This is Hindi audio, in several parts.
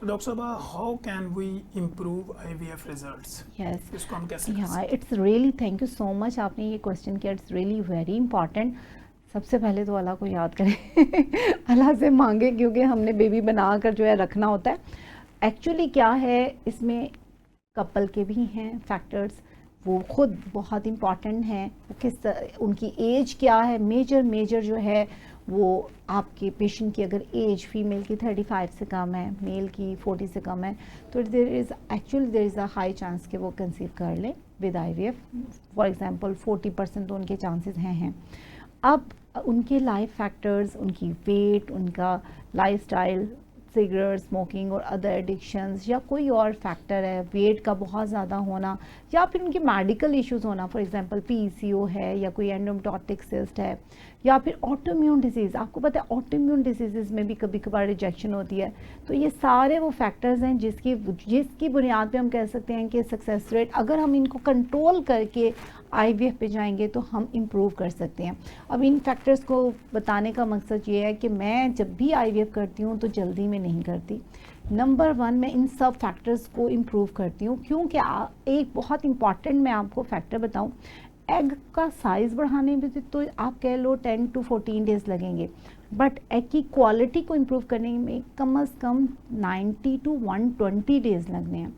तो डॉक्टर साहब, how can we improve IVF results? Yes, इसको हम कैसे कर या सकते it's really, thank you so much, आपने ये क्वेश्चन किया, इट्स रियली वेरी इंपॉर्टेंट। सबसे पहले तो अल्लाह को याद करें अल्लाह से मांगे, क्योंकि हमने बेबी बना कर जो है रखना होता है। एक्चुअली क्या है इसमें, कपल के भी हैं फैक्टर्स, वो खुद बहुत इम्पॉर्टेंट हैं, वो उनकी एज क्या है, मेजर जो है वो आपके पेशेंट की अगर एज फीमेल की 35 से कम है, मेल की 40 से कम है, तो there is a high chance कि वो कंसीव कर लें विद आईवीएफ। फॉर एग्जांपल 40% तो उनके चांसेस हैं। अब उनके लाइफ फैक्टर्स, उनकी वेट, उनका लाइफस्टाइल, सिगरेट स्मोकिंग और अदर एडिक्शंस, या कोई और फैक्टर है, वेट का बहुत ज़्यादा होना, या फिर उनके मेडिकल इश्यूज होना, फॉर एग्जांपल पीसीओ है, या कोई एंडोमेट्रियोटिक सिस्ट है, या फिर ऑटोइम्यून डिजीज़। आपको पता है ऑटोइम्यून डिजीज़ में भी कभी कभार रिजेक्शन होती है। तो ये सारे वो फैक्टर्स हैं जिसकी बुनियाद पे हम कह सकते हैं कि सक्सेस रेट, अगर हम इनको कंट्रोल करके आईवीएफ पे जाएंगे तो हम इम्प्रूव कर सकते हैं। अब इन फैक्टर्स को बताने का मकसद ये है कि मैं जब भी आईवीएफ करती हूँ तो जल्दी में नहीं करती। नंबर 1 मैं इन सब फैक्टर्स को इम्प्रूव करती हूँ, क्योंकि एक बहुत इंपॉर्टेंट मैं आपको फैक्टर बताऊँ, एग का साइज़ बढ़ाने में तो आप कह लो 10 to 14 डेज़ लगेंगे, बट एग की क्वालिटी को इम्प्रूव करने में कम से कम 90 to 120 डेज़ लगने हैं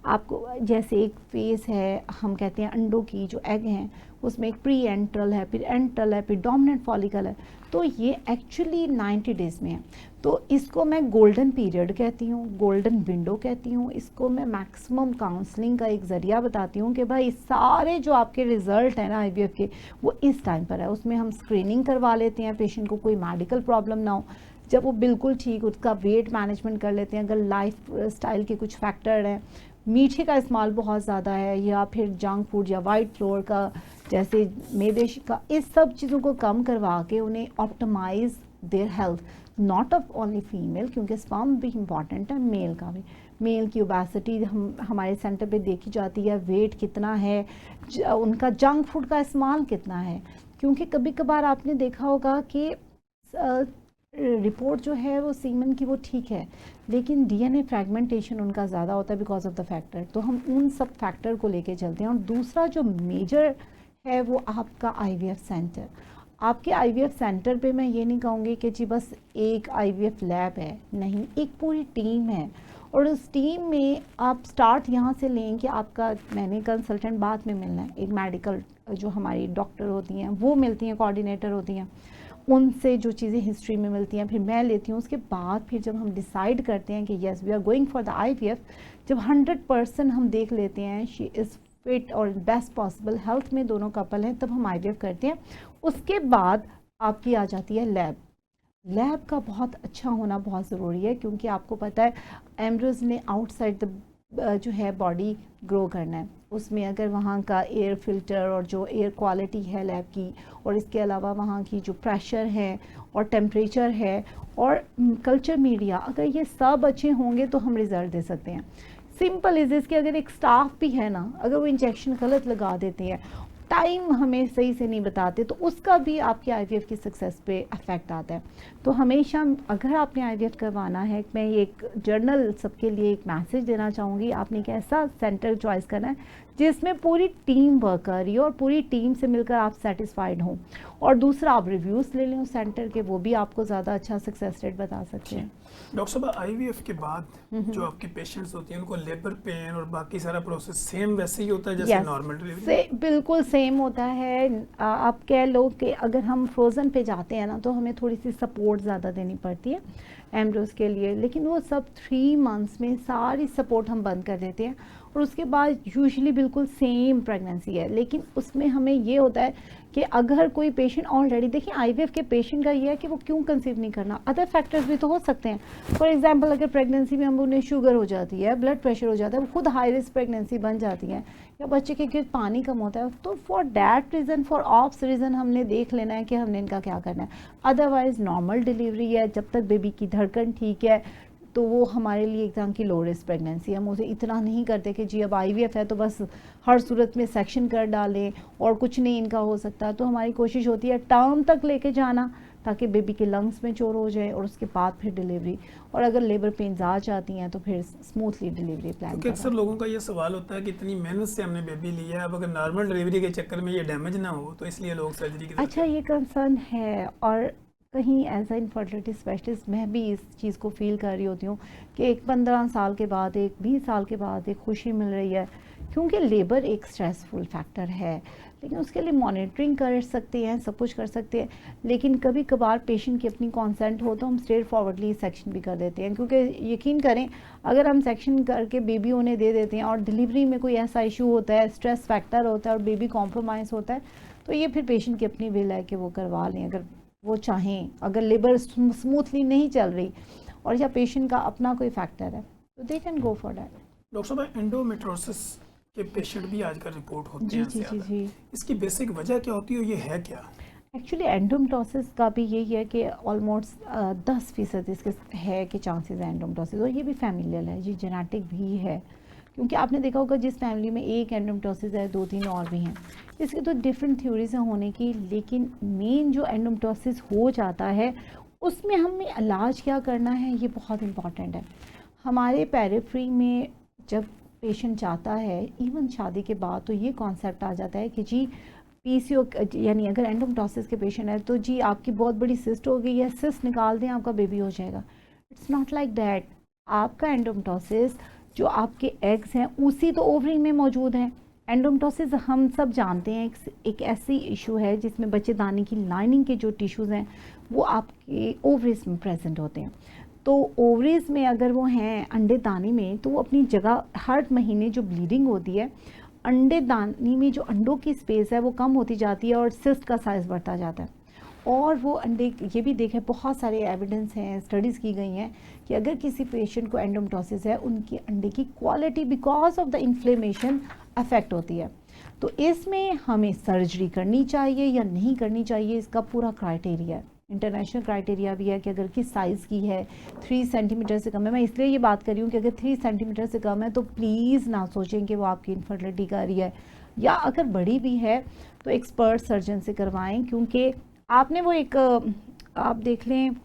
आपको। जैसे एक फेज़ है, हम कहते हैं अंडों की जो एग हैं उसमें एक प्री एंट्रल है, फिर एंट्रल है, फिर डोमिनेंट फॉलिकल है, तो ये एक्चुअली 90 डेज़ में है। तो इसको मैं गोल्डन पीरियड कहती हूँ, गोल्डन विंडो कहती हूँ, इसको मैं मैक्सिमम काउंसलिंग का एक ज़रिया बताती हूँ कि भाई सारे जो आपके रिज़ल्ट हैं ना आईवीएफ के, वो इस टाइम पर है। उसमें हम स्क्रीनिंग करवा लेते हैं, पेशेंट को कोई मेडिकल प्रॉब्लम ना हो, जब वो बिल्कुल ठीक, उसका वेट मैनेजमेंट कर लेते हैं। अगर लाइफ स्टाइल के कुछ फैक्टर हैं, मीठे का इस्तेमाल बहुत ज़्यादा है, या फिर जंक फूड या वाइट फ्लोर का, जैसे मैदे का, इस सब चीज़ों को कम करवा के उन्हें optimize their health, not of only female, क्योंकि स्पर्म भी इम्पॉर्टेंट है, मेल का भी। मेल की ओबेसिटी हमारे सेंटर पे देखी जाती है, वेट कितना है, उनका जंक फूड का इस्तेमाल कितना है, क्योंकि कभी कभार आपने देखा होगा कि रिपोर्ट जो है वो सीमन की वो ठीक है, लेकिन डीएनए फ्रैगमेंटेशन उनका ज़्यादा होता है बिकॉज ऑफ द फैक्टर। तो हम उन सब फैक्टर को लेके चलते हैं। और दूसरा जो मेजर है वो आपका आईवीएफ सेंटर। आपके आईवीएफ सेंटर पे मैं ये नहीं कहूँगी कि जी बस एक आईवीएफ लैब है, नहीं, एक पूरी टीम है। और उस टीम में आप स्टार्ट यहाँ से लें कि आपका, मैंने कंसल्टेंट बाद में मिलना है, एक मेडिकल जो हमारी डॉक्टर होती हैं वो मिलती हैं, कोऑर्डिनेटर होती हैं, उनसे जो चीज़ें हिस्ट्री में मिलती हैं फिर मैं लेती हूँ। उसके बाद फिर जब हम डिसाइड करते हैं कि yes we are going for the IVF, जब 100% हम देख लेते हैं शी इज़ फिट और बेस्ट पॉसिबल हेल्थ में दोनों कपल हैं, तब हम आईवीएफ करते हैं। उसके बाद आपकी आ जाती है लैब। लैब का बहुत अच्छा होना बहुत ज़रूरी है, क्योंकि आपको पता है एम्ब्रियोज ने आउटसाइड द जो है बॉडी ग्रो करना है, उसमें अगर वहाँ का एयर फिल्टर और जो एयर क्वालिटी है लैब की, और इसके अलावा वहाँ की जो प्रेशर है और टेम्परेचर है और कल्चर मीडिया, अगर ये सब अच्छे होंगे तो हम रिज़ल्ट दे सकते हैं। सिंपल इज़ इसके, अगर एक स्टाफ भी है ना, अगर वो इंजेक्शन गलत लगा देते हैं, टाइम हमें सही से नहीं बताते, तो उसका भी आपके आईवीएफ की सक्सेस पे अफेक्ट आता है। तो हमेशा अगर आपने आईवीएफ करवाना है, मैं ये एक जर्नल सबके लिए एक मैसेज देना चाहूँगी, आपने एक ऐसा सेंटर चॉइस करना है जिसमें पूरी टीम वर्क कर रही हो और पूरी टीम से मिलकर आप सेटिस्फाइड हों। और दूसरा, आप रिव्यूज़ ले लें उस सेंटर के, वो भी आपको ज़्यादा अच्छा सक्सेस रेट बता सकते हैं। डॉक्टर साहब, आईवीएफ के बाद जो आपके पेशेंट्स होती हैं उनको लेबर पेन और बाकी सारा प्रोसेस सेम वैसे ही होता है जैसे नॉर्मल डिलीवरी? बिल्कुल सेम होता है। आप कह लो कि अगर हम फ्रोज़न पे जाते हैं ना तो हमें थोड़ी सी सपोर्ट ज़्यादा देनी पड़ती है एम्ब्रियोज के लिए, लेकिन वो सब 3 मंथ्स में सारी सपोर्ट हम बंद कर देते हैं, और उसके बाद यूजुअली बिल्कुल सेम प्रेगनेंसी है। लेकिन उसमें हमें ये होता है कि अगर कोई पेशेंट ऑलरेडी, देखिए आईवीएफ के पेशेंट का ये है कि वो क्यों कंसीव नहीं करना, अदर फैक्टर्स भी तो हो सकते हैं। फॉर एग्जांपल, अगर प्रेगनेंसी में हम उन्हें शुगर हो जाती है, ब्लड प्रेशर हो जाता है, वो खुद हाई रिस्क प्रेगनेंसी बन जाती है, या बच्चे के गिर पानी कम होता है, तो for that reason, for ops reason हमने देख लेना है कि हमने इनका क्या करना है। अदरवाइज़ नॉर्मल डिलीवरी है, जब तक बेबी की धड़कन ठीक है तो वो हमारे लिए एक तरह की लो रिस्क प्रेगनेंसी। हम उसे इतना नहीं करते कि जी अब आईवीएफ है तो बस हर सूरत में सेक्शन कर डालें और कुछ नहीं इनका हो सकता। तो हमारी कोशिश होती है टर्म तक लेके जाना, ताकि बेबी के लंग्स में चोर हो जाए और उसके बाद फिर डिलीवरी, और अगर लेबर पेन्स आ जाती हैं तो फिर स्मूथली डिलीवरी प्लान क्योंकि अक्सर लोगों का ये सवाल होता है कि इतनी मेहनत से हमने बेबी लिया है, अब अगर नॉर्मल डिलीवरी के चक्कर में ये डैमेज ना हो तो इसलिए लोग सर्जरी की तरफ अच्छा, ये कंसर्न है। और कहीं एज अ इनफर्टिलिटी स्पेशलिस्ट मैं भी इस चीज़ को फील कर रही होती हूँ कि एक 15 साल के बाद, एक 20 साल के बाद एक खुशी मिल रही है, क्योंकि लेबर एक स्ट्रेसफुल फैक्टर है, लेकिन उसके लिए मॉनिटरिंग कर सकते हैं, सब कुछ कर सकते हैं, लेकिन कभी कभार पेशेंट की अपनी कॉन्सेंट हो तो हम स्ट्रेट फॉरवर्डली सेक्शन भी कर देते हैं, क्योंकि यकीन करें अगर हम सेक्शन करके बेबी उन्हें दे देते हैं और डिलीवरी में कोई ऐसा इशू होता है, स्ट्रेस फैक्टर होता है और बेबी कॉम्प्रोमाइज़ होता है, तो ये फिर पेशेंट की अपनी विल है कि वो करवा लें अगर वो चाहें। अगर लेबर स्मूथली नहीं चल रही और या पेशेंट का अपना कोई फैक्टर है तो they can go for that. Doctor साहब, एंडोमेट्रोसिस के पेशेंट भी आजकल रिपोर्ट होते हैं जी जी जी। इसकी बेसिक वजह क्या होती है, ये है क्या? एक्चुअली एंडोमेट्रोसिस का भी यही है कि ऑलमोस्ट 10% इसके है कि चांसेस है एंडोमेट्रोसिस, और ये भी फैमिलियल है, ये जेनेटिक भी है, क्योंकि आपने देखा होगा जिस फैमिली में एक एंडोमेट्रोसिस है 2-3 और भी हैं। इसकी तो डिफरेंट थ्योरीज हैं होने की, लेकिन मेन जो एंडोमेट्रोसिस हो जाता है उसमें हमें इलाज क्या करना है ये बहुत इंपॉर्टेंट है। हमारे पेरिफ्री में जब पेशेंट जाता है इवन शादी के बाद तो ये कॉन्सेप्ट आ जाता है कि जी पीसीओ, यानी अगर एंडोमेट्रोसिस के पेशेंट है तो जी आपकी बहुत बड़ी सिस्ट हो गई है, सिस्ट निकाल दें आपका बेबी हो जाएगा। It's not like that. आपका एंडोमेट्रोसिस जो आपके एग्स हैं उसी तो ओवरी में मौजूद है। एंडोमेट्रोसिस हम सब जानते हैं एक ऐसी इशू है जिसमें बच्चेदानी की लाइनिंग के जो टिश्यूज़ हैं वो आपके ओवरीज में प्रेजेंट होते हैं। तो ओवरीज में अगर वो हैं अंडे दानी में तो वो अपनी जगह, हर महीने जो ब्लीडिंग होती है अंडे दानी में जो अंडों की स्पेस है वो कम होती जाती है और सिस्ट का साइज़ बढ़ता जाता है। और वो अंडे, ये भी देखे बहुत सारे एविडेंस हैं, स्टडीज़ की गई हैं कि अगर किसी पेशेंट को एंडोमेट्रोसिस है उनके अंडे की quality because of the inflammation affect होती है। तो इसमें हमें सर्जरी करनी चाहिए या नहीं करनी चाहिए, इसका पूरा क्राइटेरिया है, इंटरनेशनल क्राइटेरिया भी है कि अगर किस साइज़ की है, 3 सेंटीमीटर से कम है। मैं इसलिए ये बात कर रही हूँ कि अगर 3 सेंटीमीटर से कम है तो प्लीज़ ना सोचें कि वो आपकी इनफर्टिलिटी का रही है, या अगर बड़ी भी है तो एक्सपर्ट सर्जन से करवाएं, क्योंकि आपने वो एक, आप देख लें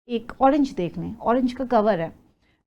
एक ऑरेंज देख लें, ऑरेंज का कवर है,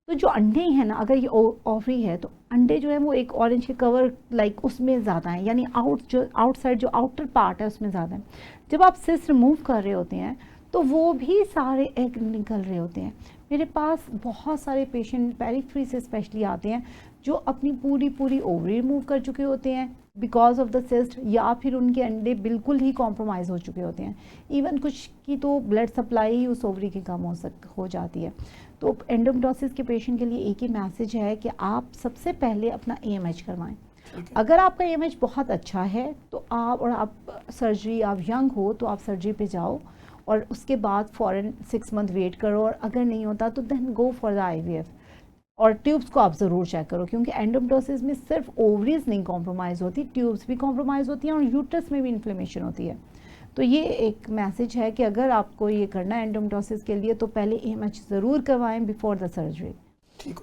तो जो अंडे हैं ना, अगर ये ओवरी है तो अंडे जो है वो एक ऑरेंज के कवर लाइक उसमें ज़्यादा है, यानी आउटसाइड जो आउटर पार्ट है उसमें ज़्यादा है। जब आप सिस्ट रिमूव कर रहे होते हैं तो वो भी सारे एग निकल रहे होते हैं। मेरे पास बहुत सारे पेशेंट पेरिफ्री से स्पेशली आते हैं जो अपनी पूरी ओवरी रिमूव कर चुके होते हैं बिकॉज ऑफ द सिस्ट, या फिर उनके अंडे बिल्कुल ही कॉम्प्रोमाइज़ हो चुके होते हैं। इवन कुछ की तो ब्लड सप्लाई ही उस ओवरी की कम हो जाती है। तो एंडोमेट्रोसिस के पेशेंट के लिए एक ही मैसेज है कि आप सबसे पहले अपना AMH करवाएं। अगर आपका AMH बहुत अच्छा है तो आप सर्जरी, आप यंग हो तो आप सर्जरी पे जाओ और उसके बाद फ़ौरन 6 मंथ वेट करो, और अगर नहीं होता तो then go for the IVF। और ट्यूब्स को आप ज़रूर चेक करो, क्योंकि एंडोमेट्रोसिस में सिर्फ ओवरीज नहीं कॉम्प्रोमाइज़ होती, ट्यूब्स भी कॉम्प्रोमाइज़ होती हैं और यूट्रस में भी इन्फ्लेमेशन होती है। तो ये एक मैसेज है कि अगर आपको ये करना है एंडोमेट्रोसिस के लिए तो पहले AMH ज़रूर करवाएं बिफोर द सर्जरी। ठीक।